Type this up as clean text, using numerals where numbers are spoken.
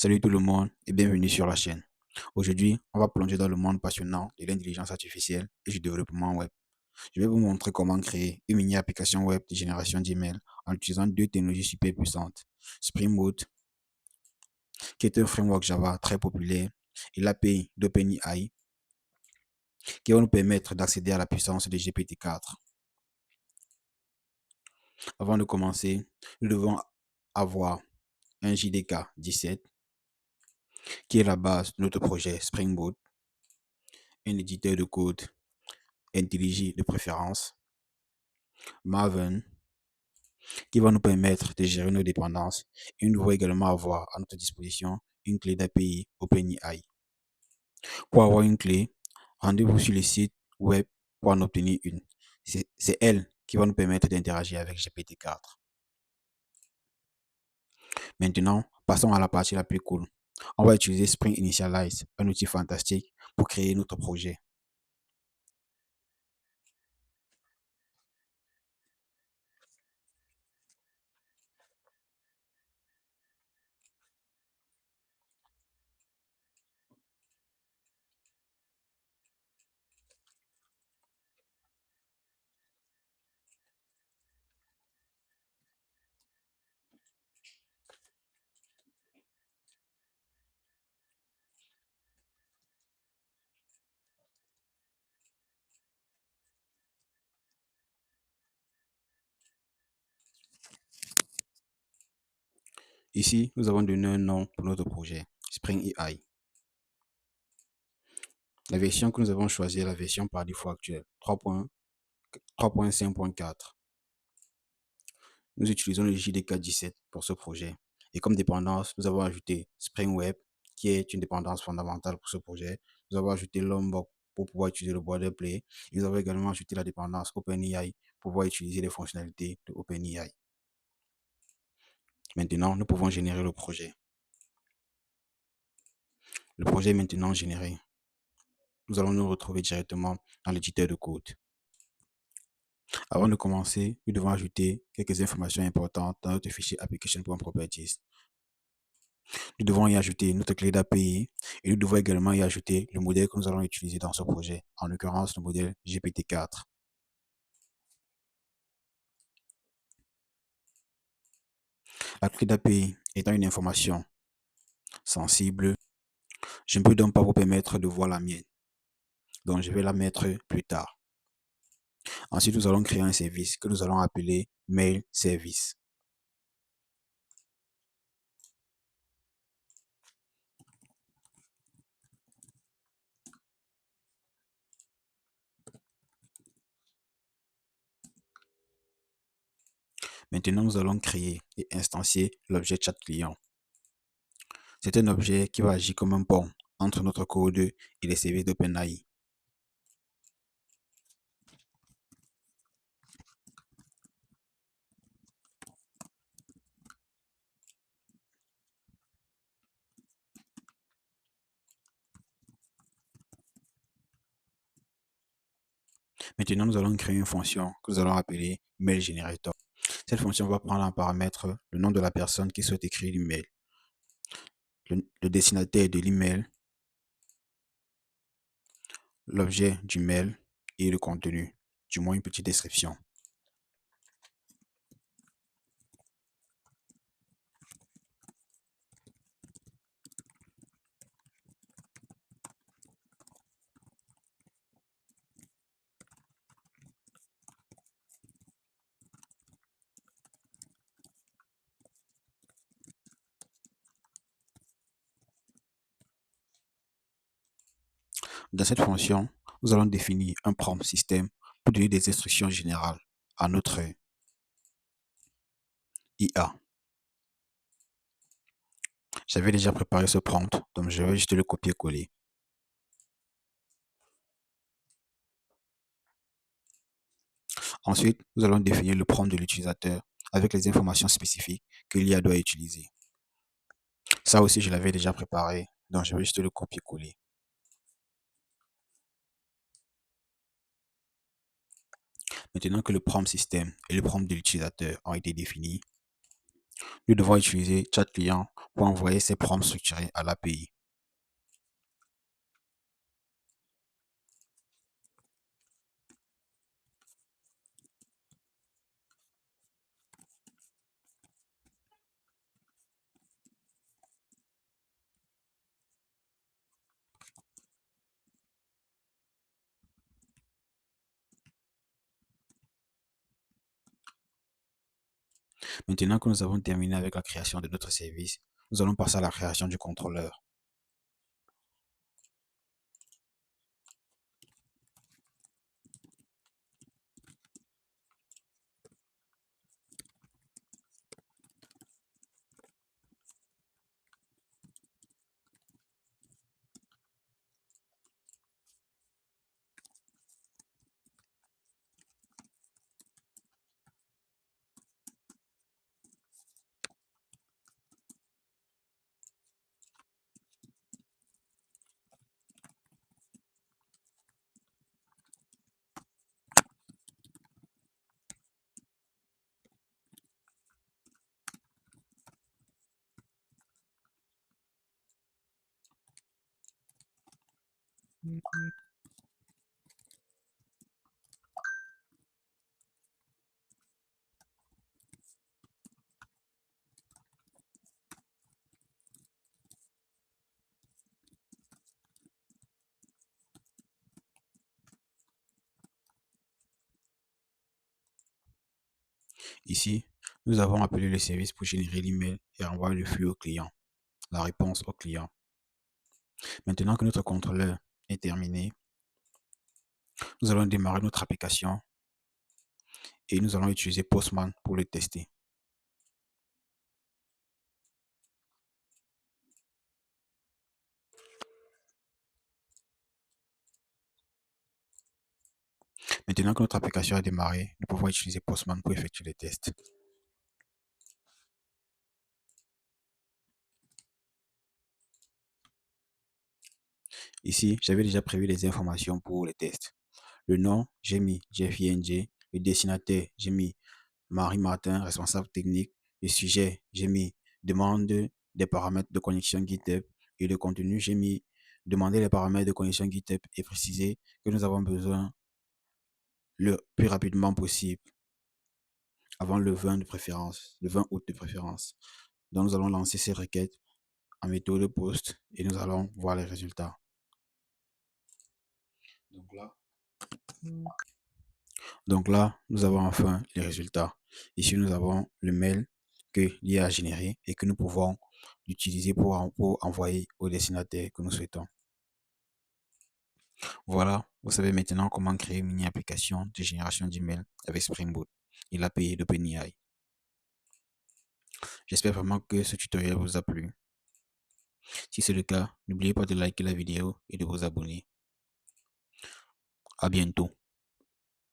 Salut tout le monde et bienvenue sur la chaîne. Aujourd'hui, on va plonger dans le monde passionnant de l'intelligence artificielle et du développement web. Je vais vous montrer comment créer une mini application web de génération d'emails en utilisant deux technologies super puissantes. Spring Boot, qui est un framework Java très populaire, et l'API d'OpenAI, qui va nous permettre d'accéder à la puissance de GPT-4. Avant de commencer, nous devons avoir un JDK 17, qui est la base de notre projet Spring Boot, un éditeur de code IntelliJ de préférence, Maven, qui va nous permettre de gérer nos dépendances, et nous devons également avoir à notre disposition une clé d'API OpenAI. Pour avoir une clé, rendez-vous sur le site web pour en obtenir une. C'est elle qui va nous permettre d'interagir avec GPT-4. Maintenant, passons à la partie la plus cool. On va utiliser Spring Initialize, un outil fantastique pour créer notre projet. Ici, nous avons donné un nom pour notre projet, Spring AI. La version que nous avons choisie est la version par défaut actuelle, 3.5.4. Nous utilisons le JDK 17 pour ce projet. Et comme dépendance, nous avons ajouté Spring Web, qui est une dépendance fondamentale pour ce projet. Nous avons ajouté Lombok pour pouvoir utiliser le boilerplate. Et nous avons également ajouté la dépendance OpenAI pour pouvoir utiliser les fonctionnalités de OpenAI. Maintenant, nous pouvons générer le projet. Le projet est maintenant généré. Nous allons nous retrouver directement dans l'éditeur de code. Avant de commencer, nous devons ajouter quelques informations importantes dans notre fichier application.properties. Nous devons y ajouter notre clé d'API et nous devons également y ajouter le modèle que nous allons utiliser dans ce projet, en l'occurrence le modèle GPT-4. La clé d'API étant une information sensible, je ne peux donc pas vous permettre de voir la mienne. Donc je vais la mettre plus tard. Ensuite, nous allons créer un service que nous allons appeler Mail Service. Maintenant, nous allons créer et instancier l'objet chat client. C'est un objet qui va agir comme un pont entre notre code et les services d'OpenAI. Maintenant, nous allons créer une fonction que nous allons appeler MailGenerator. Cette fonction va prendre en paramètre le nom de la personne qui souhaite écrire l'email, le destinataire de l'email, l'objet du mail et le contenu, du moins une petite description. Dans cette fonction, nous allons définir un prompt système pour donner des instructions générales à notre IA. J'avais déjà préparé ce prompt, donc je vais juste le copier-coller. Ensuite, nous allons définir le prompt de l'utilisateur avec les informations spécifiques que l'IA doit utiliser. Ça aussi, je l'avais déjà préparé, donc je vais juste le copier-coller. Maintenant que le prompt système et le prompt de l'utilisateur ont été définis, Nous devons utiliser chat client pour envoyer ces prompts structurés à l'API. Maintenant que nous avons terminé avec la création de notre service, nous allons passer à la création du contrôleur. Ici, nous avons appelé le service pour générer l'email et envoyer le flux au client, la réponse au client. Maintenant que notre contrôleur est terminé, nous allons démarrer notre application et nous allons utiliser Postman pour le tester. Maintenant que notre application a démarré, nous pouvons utiliser Postman pour effectuer les tests. Ici, j'avais déjà prévu les informations pour les tests. Le nom, j'ai mis Jeff ING. Le destinataire, j'ai mis Marie Martin, responsable technique. Le sujet, j'ai mis demande des paramètres de connexion GitHub. Et le contenu, j'ai mis demander les paramètres de connexion GitHub et préciser que nous avons besoin le plus rapidement possible, avant le 20 de préférence, le 20 août de préférence. Donc nous allons lancer ces requêtes en méthode post et nous allons voir les résultats. Donc là, nous avons enfin les résultats. Ici, nous avons le mail que l'IA a généré et que nous pouvons utiliser pour envoyer au destinataire que nous souhaitons. Voilà, vous savez maintenant comment créer une mini-application de génération d'email avec Spring Boot et l'API d'OpenAI. J'espère vraiment que ce tutoriel vous a plu. Si c'est le cas, n'oubliez pas de liker la vidéo et de vous abonner. À bientôt.